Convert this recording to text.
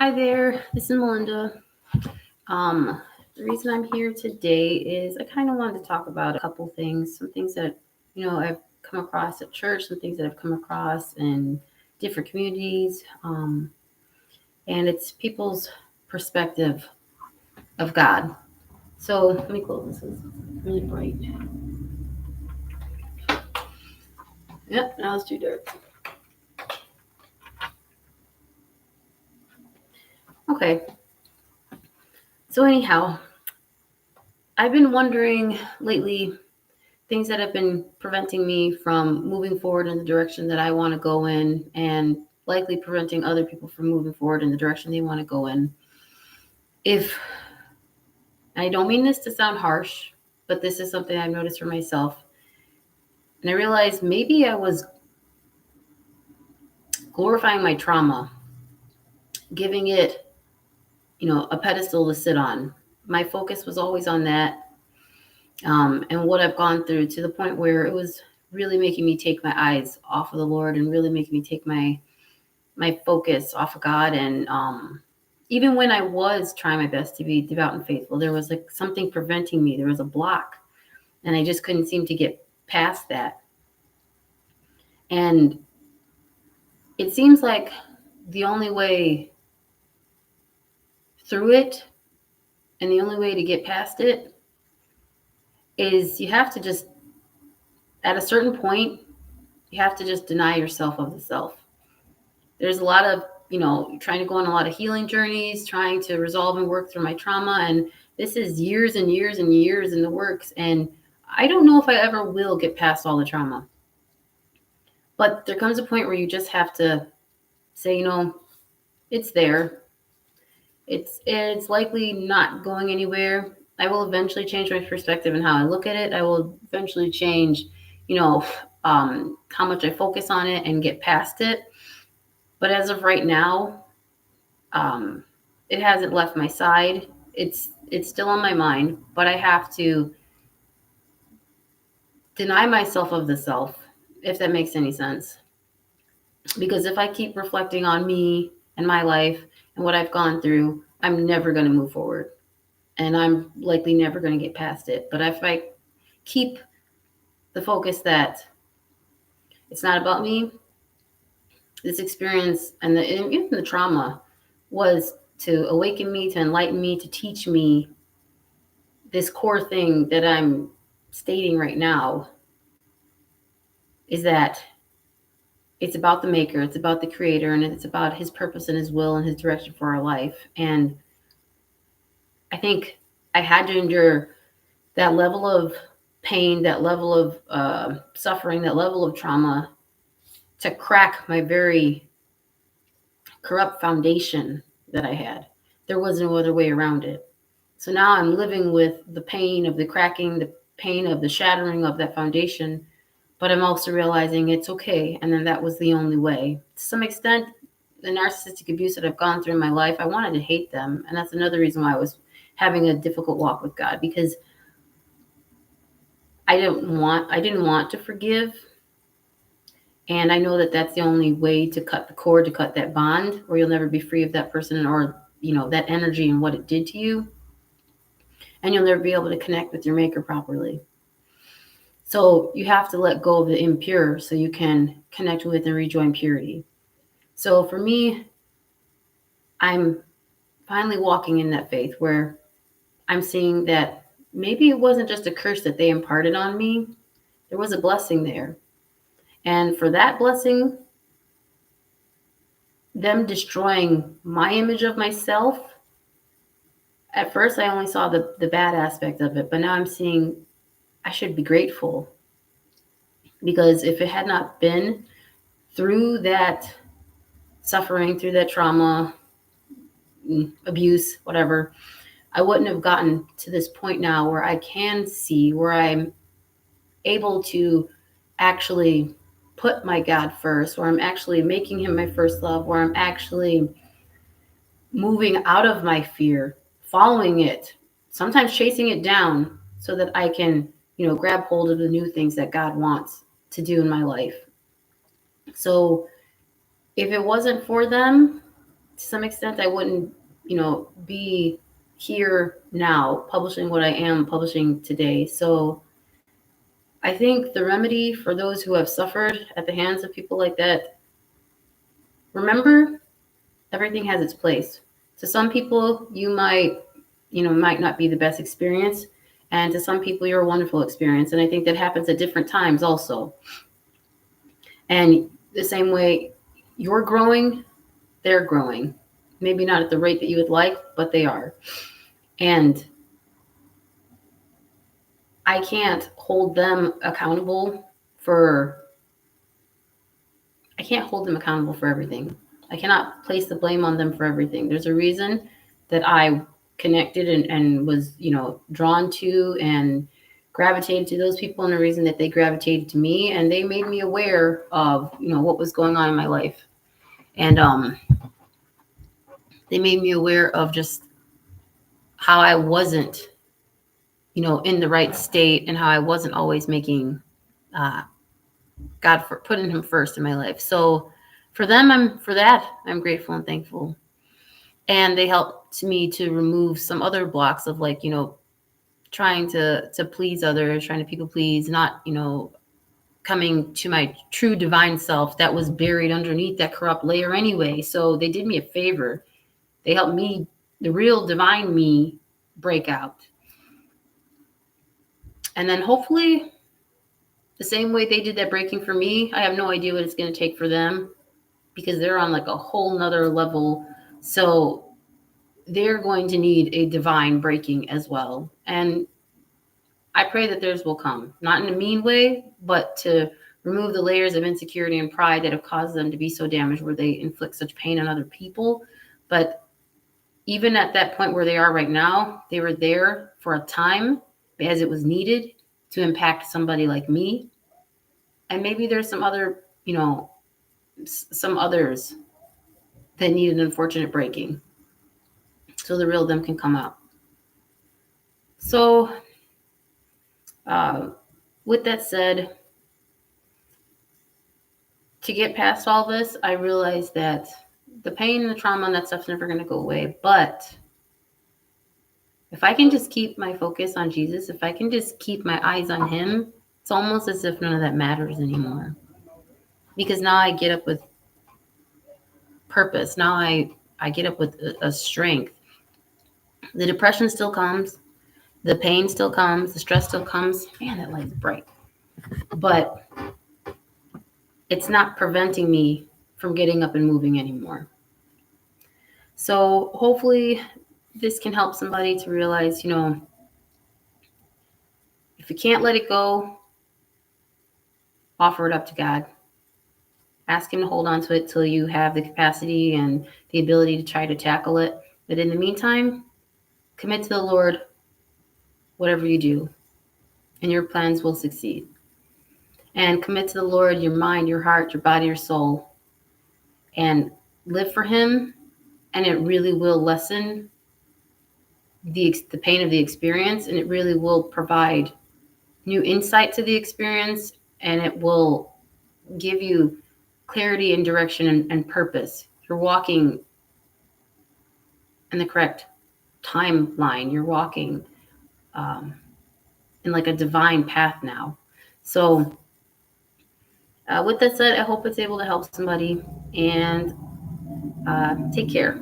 Hi there, this is Melinda. The reason I'm here today is I kind of wanted to talk about a couple things, some things that I've come across at church, some things that I've come across in different communities, and it's people's perspective of God. So let me close this. It's really bright. Yep, now it's too dark. Okay. So anyhow, I've been wondering lately things that have been preventing me from moving forward in the direction that I want to go in and likely preventing other people from moving forward in the direction they want to go in. If I don't mean this to sound harsh, but this is something I've noticed for myself. And I realized maybe I was glorifying my trauma, giving it, a pedestal to sit on. My focus was always on that and what I've gone through to the point where it was really making me take my eyes off of the Lord and really making me take my focus off of God. And even when I was trying my best to be devout and faithful, there was like something preventing me. There was a block, and I just couldn't seem to get past that. And it seems like the only way through it and the only way to get past it is you have to just, at a certain point, you have to just deny yourself of the self. There's a lot of, trying to go on a lot of healing journeys, trying to resolve and work through my trauma. And this is years and years and years in the works. And I don't know if I ever will get past all the trauma. But there comes a point where you just have to say, it's there. It's likely not going anywhere. I will eventually change my perspective and how I look at it. I will eventually change, how much I focus on it and get past it. But as of right now, um, it hasn't left my side. It's still on my mind, but I have to deny myself of the self, if that makes any sense. Because if I keep reflecting on me and my life and what I've gone through, I'm never going to move forward. And I'm likely never going to get past it. But if I keep the focus that it's not about me, this experience and even the trauma was to awaken me, to enlighten me, to teach me this core thing that I'm stating right now is that it's about the maker, it's about the creator, and it's about his purpose and his will and his direction for our life. And I think I had to endure that level of pain, that level of suffering, that level of trauma to crack my very corrupt foundation that I had. There was no other way around it. So now I'm living with the pain of the cracking, the pain of the shattering of that foundation, but I'm also realizing it's okay. And then that was the only way. To some extent, the narcissistic abuse that I've gone through in my life, I wanted to hate them. And that's another reason why I was having a difficult walk with God, because I didn't want to forgive. And I know that that's the only way to cut the cord, to cut that bond, or you'll never be free of that person or, that energy and what it did to you. And you'll never be able to connect with your maker properly. So you have to let go of the impure so you can connect with and rejoin purity. So for me, I'm finally walking in that faith where I'm seeing that maybe it wasn't just a curse that they imparted on me. There was a blessing there. And for that blessing, them destroying my image of myself, at first I only saw the bad aspect of it, but now I'm seeing I should be grateful, because if it had not been through that suffering, through that trauma, abuse, whatever, I wouldn't have gotten to this point now where I can see, where I'm able to actually put my God first, where I'm actually making him my first love, where I'm actually moving out of my fear, following it, sometimes chasing it down so that I can, grab hold of the new things that God wants to do in my life. So if it wasn't for them to some extent, I wouldn't, be here now publishing what I am publishing today. So I think the remedy for those who have suffered at the hands of people like that, remember, everything has its place. To some people, you might not be the best experience. And to some people, you're a wonderful experience. And I think that happens at different times also. And the same way you're growing, they're growing. Maybe not at the rate that you would like, but they are. And I can't hold them accountable I can't hold them accountable for everything. I cannot place the blame on them for everything. There's a reason that I connected and was, drawn to and gravitated to those people, and a reason that they gravitated to me, and they made me aware of, what was going on in my life. And they made me aware of just how I wasn't, in the right state, and how I wasn't always making God for putting him first in my life. So for them, I'm grateful and thankful. And they helped me to remove some other blocks of, like, trying to please others, trying to people please, not, coming to my true divine self that was buried underneath that corrupt layer anyway. So they did me a favor. They helped me, the real divine me, break out. And then hopefully the same way they did that breaking for me, I have no idea what it's going to take for them, because they're on like a whole nother level. So they're going to need a divine breaking as well. And I pray that theirs will come, not in a mean way, but to remove the layers of insecurity and pride that have caused them to be so damaged, where they inflict such pain on other people. But even at that point where they are right now, they were there for a time as it was needed to impact somebody like me. And maybe there's some other, some others that need an unfortunate breaking, so the real them can come out. So with that said, to get past all this, I realized that the pain and the trauma and that stuff's never going to go away. But if I can just keep my focus on Jesus, if I can just keep my eyes on him, it's almost as if none of that matters anymore. Because now I get up with purpose. Now I get up with a strength. The depression still comes. The pain still comes. The stress still comes. Man, that light's bright. But it's not preventing me from getting up and moving anymore. So hopefully this can help somebody to realize, if you can't let it go, offer it up to God. Ask him to hold on to it till you have the capacity and the ability to try to tackle it. But in the meantime, commit to the Lord whatever you do, and your plans will succeed. And commit to the Lord your mind, your heart, your body, your soul, and live for him, and it really will lessen the pain of the experience, and it really will provide new insight to the experience, and it will give you clarity and direction and purpose. You're walking in the correct timeline. You're walking in like a divine path now. So with that said, I hope it's able to help somebody, and take care.